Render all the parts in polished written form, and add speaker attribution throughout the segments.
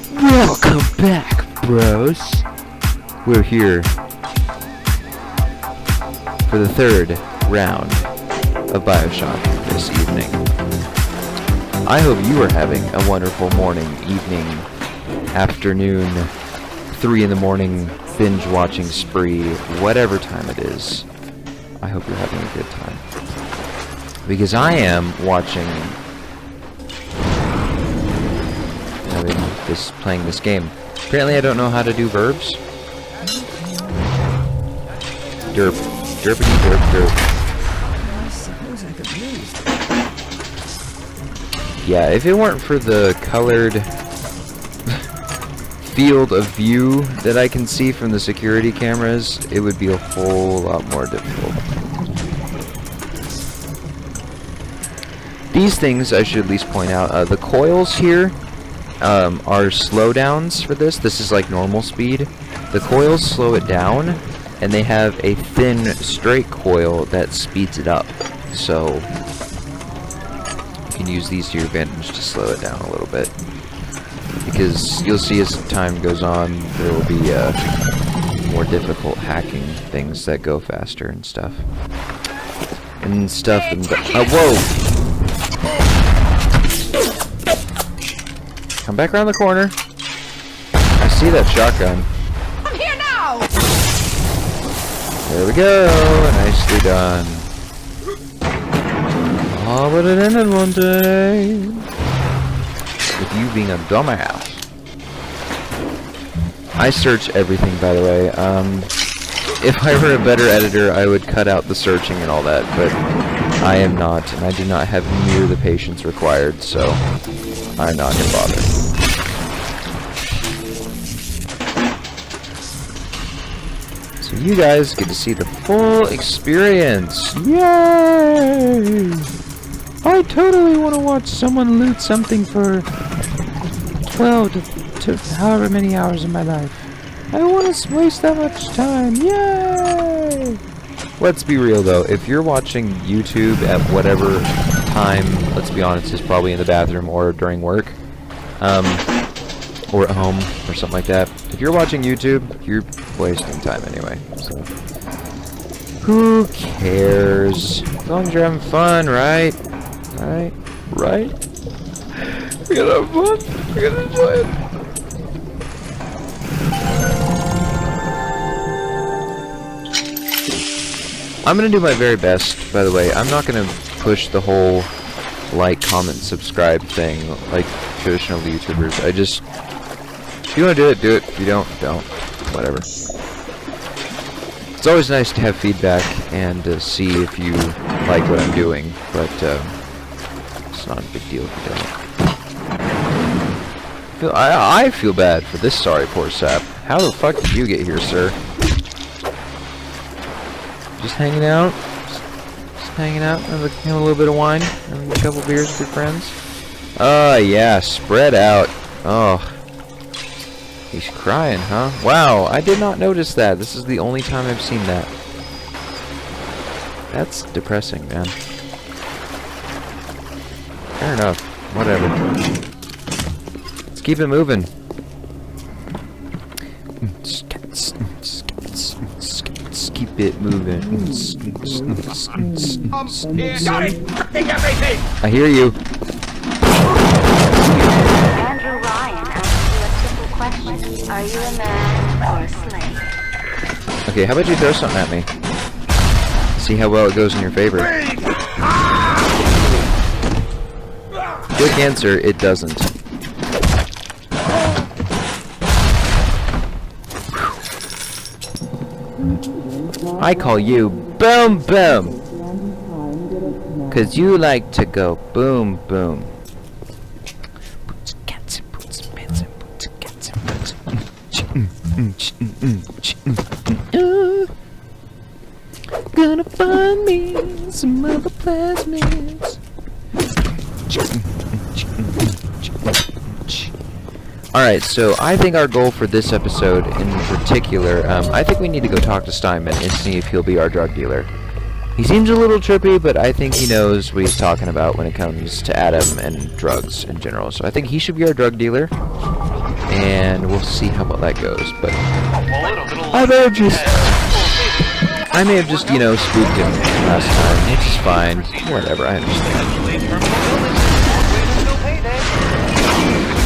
Speaker 1: Welcome back, bros. We're here for the third round of Bioshock this evening. I hope you are having a wonderful morning, evening, afternoon, 3 in the morning, binge watching spree, whatever time it is. I hope you're having a good time. Because I am watching... playing this game. Apparently I don't know how to do verbs. Derp. Derpity derp derp.
Speaker 2: I suppose I could use that.
Speaker 1: Yeah, if it weren't for the colored field of view that I can see from the security cameras, it would be a whole lot more difficult. These things, I should at least point out, the coils here are slowdowns for this. This is like normal speed. The coils slow it down, and they have a thin, straight coil that speeds it up. So you can use these to your advantage to slow it down a little bit. Because you'll see as time goes on, there will be more difficult hacking things that go faster and stuff. And stuff. And whoa! Come back around the corner. I see that shotgun.
Speaker 3: I'm here now.
Speaker 1: There we go. Nicely done. Oh, but it ended one day with you being a dumbass. I search everything, by the way. If I were a better editor, I would cut out the searching and all that, but I am not, and I do not have near the patience required, so I'm not gonna bother. So you guys get to see the full experience. Yay! I totally want to watch someone loot something for 12 to however many hours of my life. I don't want to waste that much time. Yay! Let's be real though, if you're watching YouTube at whatever time, let's be honest, is probably in the bathroom or during work, or at home or something like that. If you're watching YouTube, you're wasting time anyway. So who cares? As long as you're having fun, right? Right? Right? We're gonna have fun. We're gonna enjoy it. I'm gonna do my very best, by the way. I'm not gonna push the whole like, comment, subscribe thing like traditional YouTubers. If you want to do it, If you don't, don't. Whatever. It's always nice to have feedback and see if you like what I'm doing, but it's not a big deal if you don't. I feel bad for this sorry poor sap. How the fuck did you get here, sir? Just hanging out? Just hanging out, having a little bit of wine, having a couple beers with your friends? Oh, yeah, spread out. Oh. He's crying, huh? Wow, I did not notice that. This is the only time I've seen that. That's depressing, man. Fair enough. Whatever. Let's keep it moving. Keep it moving. I hear you.
Speaker 4: Andrew Ryan asks you a simple question. Are you a man or a slave?
Speaker 1: Okay, how about you throw something at me? See how well it goes in your favor. Quick answer, it doesn't. I call you Boom Boom, 'cause you like to go boom boom. Gonna find me some other plasmids. Alright, so I think our goal for this episode in particular, I think we need to go talk to Steinman and see if he'll be our drug dealer. He seems a little trippy, but I think he knows what he's talking about when it comes to Adam and drugs in general. So I think he should be our drug dealer. and we'll see how well that goes. But I may have just, you know, spooked him last time. It's fine. Whatever, I understand.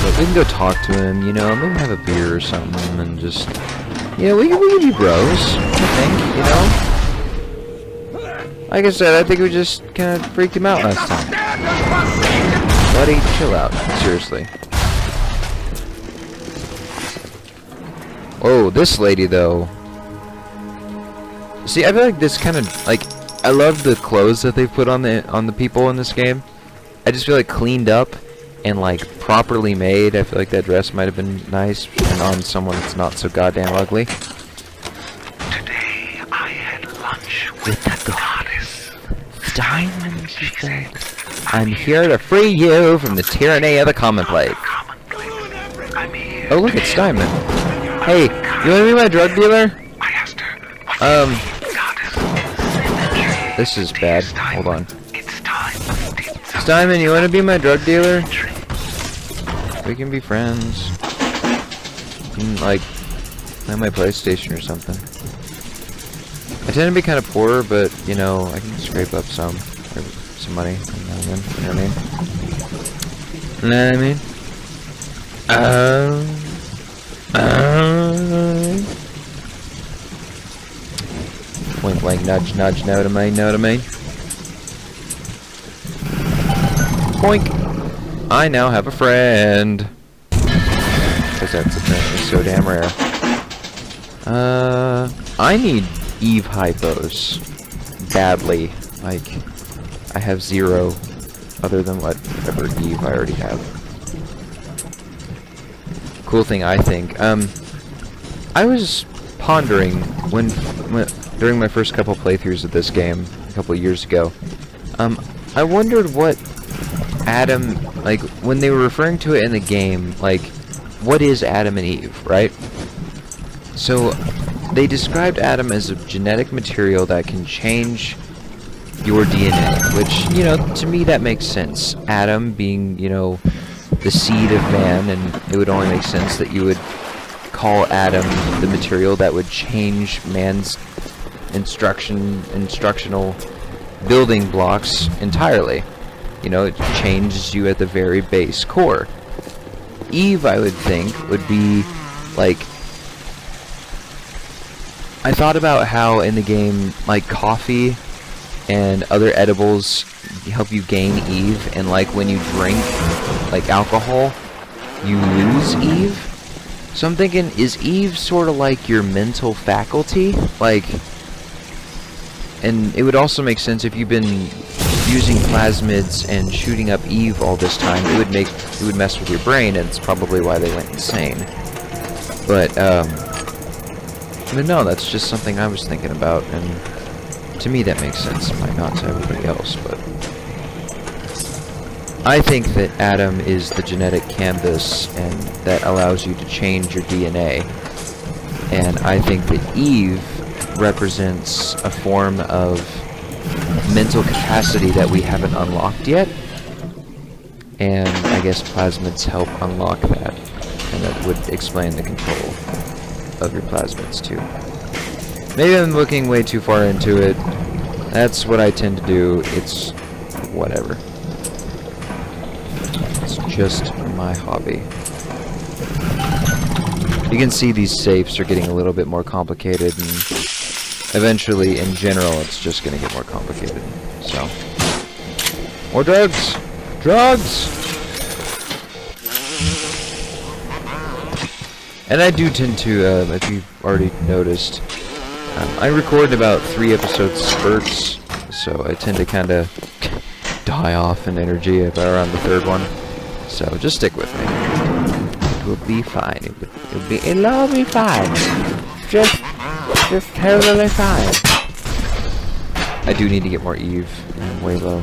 Speaker 1: But we can go talk to him, you know, maybe have a beer or something, and just, you know, we can be bros, I think, you know? Like I said, I think we just kind of freaked him out last time. Buddy, chill out, seriously. Oh, this lady, though. See, I feel like this kind of, like, I love the clothes that they've put on the people in this game. I just feel like cleaned up and like properly made. I feel like that dress might have been nice and on someone that's not so goddamn ugly.
Speaker 3: Today I had lunch
Speaker 1: With the goddess Steinman, she said, I'm here to free you from the tyranny of the commonplace.
Speaker 3: I'm here.
Speaker 1: Oh, look, it's Steinman. Hey, you wanna be my drug dealer?
Speaker 3: I asked her.
Speaker 1: This is bad. Hold on.
Speaker 3: It's time.
Speaker 1: Steinman, you wanna be my drug dealer? We can be friends. You can, like, play my PlayStation or something. I tend to be kind of poor, but, you know, I can scrape up some money. You know what I mean? You know what I mean? Wink, wink, nudge, nudge, know what I mean, know what I mean? Boink! I now have a friend! Because that's apparently so damn rare. I need Eve hypos. Badly. Like, I have 0 other than whatever Eve I already have. Cool thing, I think. I was pondering when during my first couple playthroughs of this game a couple of years ago. I wondered what Adam, like, when they were referring to it in the game, like, what is Adam and Eve, right? So, they described Adam as a genetic material that can change your DNA, which, you know, to me that makes sense. Adam being, you know, the seed of man, and it would only make sense that you would call Adam the material that would change man's instructional building blocks entirely. You know, it changes you at the very base core. Eve, I would think, would be like, I thought about how in the game, like, coffee and other edibles help you gain Eve, and like when you drink, like, alcohol, you lose Eve. So I'm thinking, is Eve sort of like your mental faculty? Like, and it would also make sense if you've been using plasmids and shooting up Eve all this time, it would mess with your brain, and it's probably why they went insane. But no, that's just something I was thinking about, and to me that makes sense. It might not to everybody else, but I think that Adam is the genetic canvas, and that allows you to change your DNA. And I think that Eve represents a form of mental capacity that we haven't unlocked yet. And I guess plasmids help unlock that. And that would explain the control of your plasmids too. Maybe I'm looking way too far into it. That's what I tend to do. It's whatever. It's just my hobby. You can see these safes are getting a little bit more complicated, and eventually, in general, it's just going to get more complicated. So, more drugs! Drugs! And I do tend to, if you've already noticed, I record about 3 episode spurts, so I tend to kind of die off in energy if I'm around the 3rd one. So just stick with me. It will be fine. It'll be fine. Just totally fine. I do need to get more Eve. I'm way low.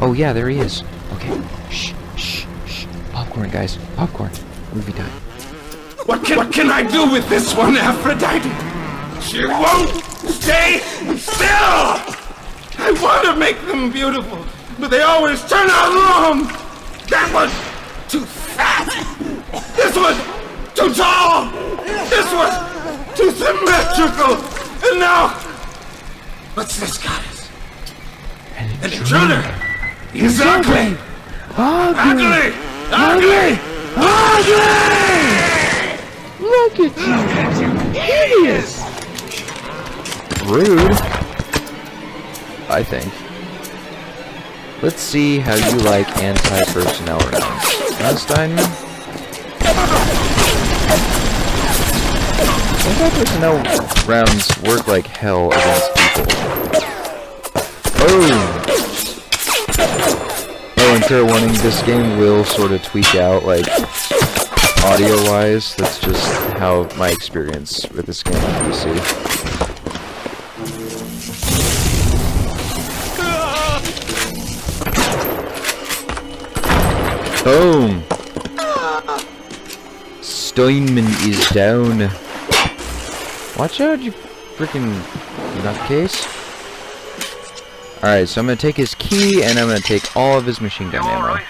Speaker 1: Oh yeah, there he is. Okay. Shh, shh, shh. Popcorn, guys. Popcorn. Movie time.
Speaker 5: What can I do with this one, Aphrodite? She won't stay still! I want to make them beautiful, but they always turn out wrong! That was too fat! This was too tall! This was too symmetrical! And now... What's this, guys? An intruder! He's ugly! Ugly! Ugly! Ugly!
Speaker 1: Look at you! Hideous! Rude. I think. Let's see how you like anti-personnel rounds. Huh, Steinman? Anti-personnel rounds work like hell against people. Oh! Oh, and fair warning, this game will sort of tweak out, like, audio-wise. That's just how my experience with this game on PC. Boom! Steinman is down. Watch out, you freaking nutcase. Alright, so I'm gonna take his key and I'm gonna take all of his machine gun ammo.
Speaker 3: Alright?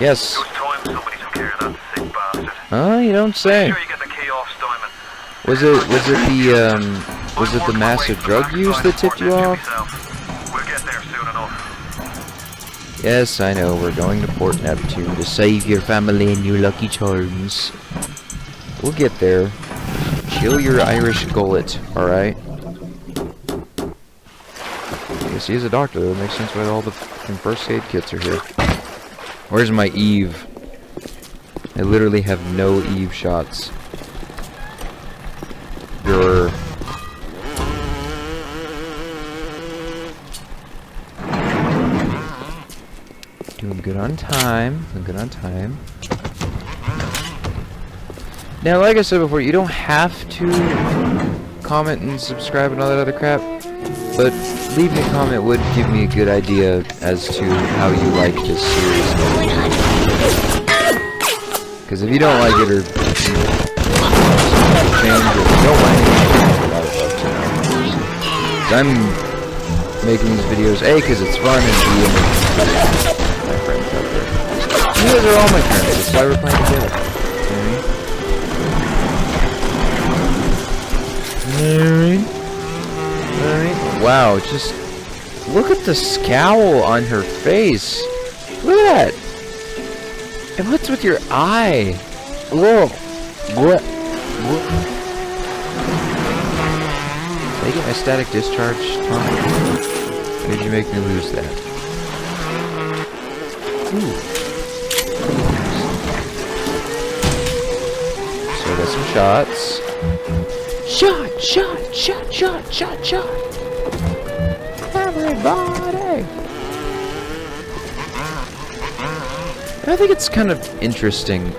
Speaker 1: Yes.
Speaker 3: It was time somebody took care of that sick bastard.
Speaker 1: Oh, you don't say.
Speaker 3: Make sure you get the key off, Steinman.
Speaker 1: Was it the massive drug use that tipped you off?
Speaker 3: We'll get there soon enough.
Speaker 1: Yes, I know. We're going to Port Neptune to save your family and your lucky charms. We'll get there. Chill your Irish gullet, alright? I guess he's a doctor, that makes sense why all the fucking first aid kits are here. Where's my Eve? I literally have no Eve shots. Grr. Doing good on time. Doing good on time. Now, like I said before, you don't have to comment and subscribe and all that other crap, but leaving a comment would give me a good idea as to how you like this series. Because if you don't like it or change or if you don't like it, I would love to know. 'Cause I'm making these videos A, because it's fun, and B, I'm making videos with my friends out there. You guys are all my friends, that's why we're playing together. Alright. Wow, just look at the scowl on her face. Look at that. And what's with your eye? Whoa. What? Did I get my static discharge, Tom? Or did you make me lose that? Ooh. So I got some shots. Shot! Everybody! I think it's kind of interesting.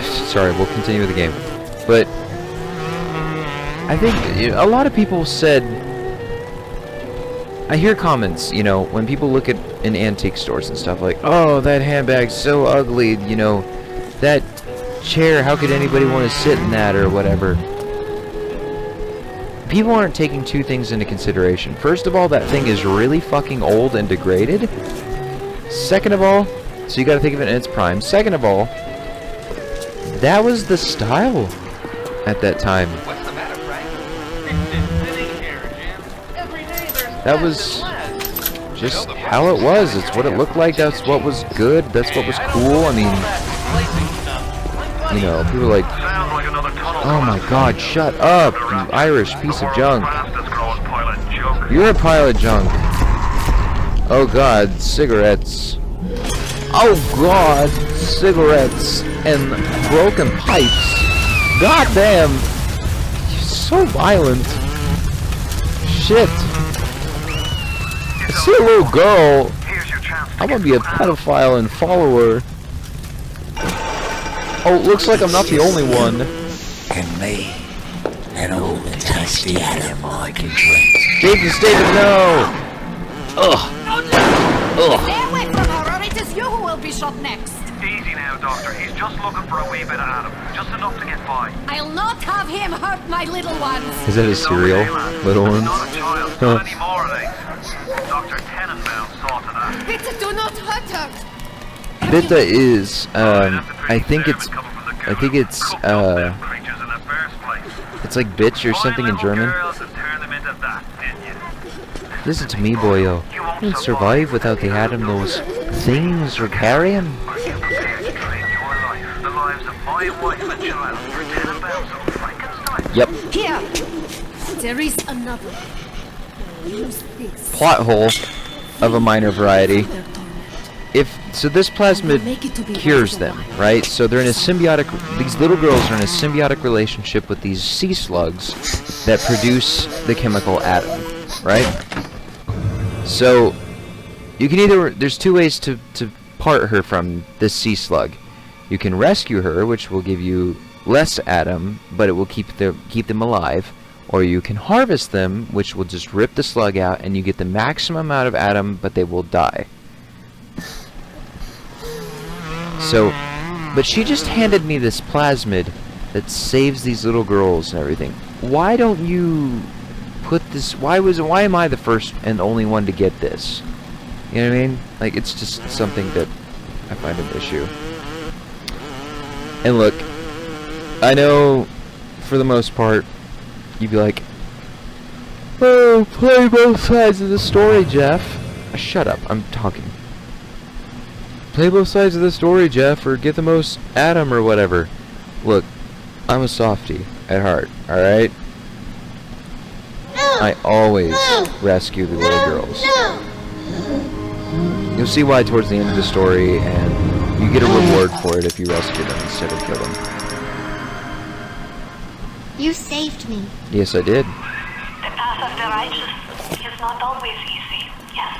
Speaker 1: Sorry, we'll continue with the game. But I think a lot of people said, I hear comments, you know, when people look at in antique stores and stuff like, oh, that handbag's so ugly, you know, that chair, how could anybody want to sit in that or whatever. People aren't taking two things into consideration. First of all, that thing is really fucking old and degraded. Second of all, so you gotta think of it in its prime. Second of all, that was the style at that time.
Speaker 3: What's the matter, Frank?
Speaker 1: That was just how it was. It's what it looked like. That's what was good. That's what was cool. I mean, you know, people are like, oh my god, shut up, you Irish piece of junk. You're a pile of junk. Oh god, cigarettes. Oh god, cigarettes and broken pipes. God damn. You're so violent. Shit. I see a little girl. I'm gonna be a pedophile and follower. Oh, looks like I'm not the only one.
Speaker 2: And me, an old and tasty animal I can drink.
Speaker 1: David, no! Ugh. Ugh.
Speaker 6: Stay away from her, or it is you who will be shot next.
Speaker 3: Easy now, Doctor. He's just looking for a wee bit of Adam. Just enough to get by.
Speaker 6: I'll not have him hurt my little ones.
Speaker 1: Is that a cereal? Little ones?
Speaker 3: Not a child. Not anymore, Alex. Dr. Tenenbaum saw to that.
Speaker 6: Bitte do not hurt her.
Speaker 1: Bitta is, I think it's I think it's
Speaker 3: Cooked up them creatures in the first place.
Speaker 1: it's like bitch or something in
Speaker 3: Find little
Speaker 1: German.
Speaker 3: girls and turn them into that, didn't you?
Speaker 1: Listen to me, boyo. You won't survive without the Adam those things we're carrying.
Speaker 3: Are you prepared to trade your life, the lives of my wife and child, for 10 pounds of Frankenstein?
Speaker 1: Yep.
Speaker 6: Here! There is another. Use this.
Speaker 1: Plot hole of a minor variety. So this plasmid cures them, right? So they're in a symbiotic, these little girls are in a symbiotic relationship with these sea slugs that produce the chemical Adam, right? So you can either, there's two ways to part her from this sea slug. You can rescue her, which will give you less Adam, but it will keep them alive. Or you can harvest them, which will just rip the slug out and you get the maximum amount of Adam, but they will die. So, but she just handed me this plasmid that saves these little girls and everything. Why don't you put this, why am I the first and only one to get this? You know what I mean? Like, it's just something that I find an issue. And look, I know for the most part, you'd be like, oh, play both sides of the story, Jeff. Shut up, I'm talking. Play both sides of the story, Jeff, or get the most Adam or whatever. Look, I'm a softie at heart, alright? I always rescue the little girls. You'll see why towards the end of the story, and you get a reward for it if you rescue them instead of kill them.
Speaker 7: You saved me.
Speaker 1: Yes, I did.
Speaker 8: The path of the righteous is not always easy, yes.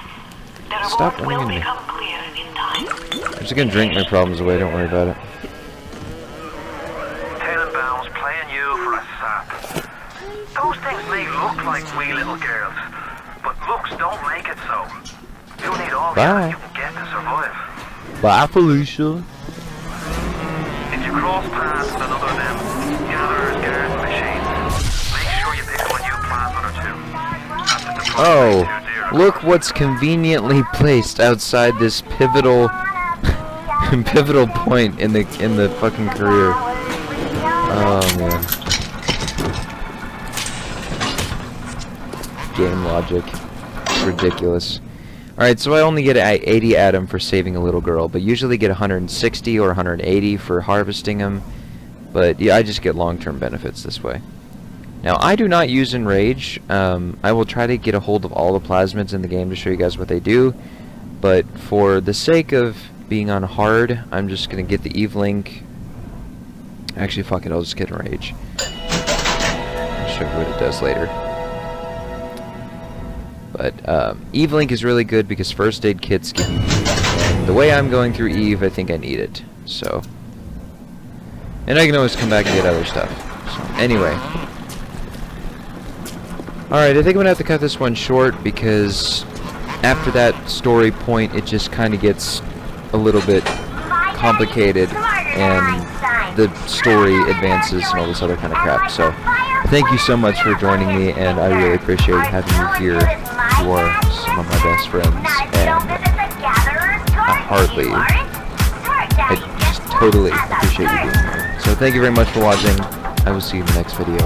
Speaker 8: The
Speaker 1: Stop
Speaker 8: reward will
Speaker 1: running into me.
Speaker 8: become clear in time.
Speaker 1: I'm just gonna drink my problems away, don't worry about it.
Speaker 3: Tenenbaums playing you for a sap. Those things may look like wee little girls, but looks don't make it so. You need all the
Speaker 1: Bye.
Speaker 3: help you can get to survive.
Speaker 1: Bye, Felicia.
Speaker 3: If you cross paths with another of them, gatherers, guards, machines, make sure you pick up a new plasmid or two. After the
Speaker 1: Oh,
Speaker 3: too dear.
Speaker 1: look what's conveniently placed outside this pivotal point in the fucking career. Oh man. Game logic. It's ridiculous. Alright, so I only get 80 Adam for saving a little girl, but usually get 160 or 180 for harvesting them. But yeah, I just get long-term benefits this way. Now, I do not use Enrage. I will try to get a hold of all the plasmids in the game to show you guys what they do. But for the sake of being on hard, I'm just going to get the Eve Link. Actually, fuck it, I'll just get Enrage. I'll show you what it does later. But Eve Link is really good because first aid kits give you Eve. And the way I'm going through Eve, I think I need it. So, and I can always come back and get other stuff. So, anyway. Alright, I think I'm going to have to cut this one short because after that story point, it just kind of gets a little bit complicated and the story advances and all this other kind of crap. So, thank you so much for joining me, and I really appreciate having you here. You are some of my best friends, and I just totally appreciate you being here. So thank you very much for watching. I will see you in the next video.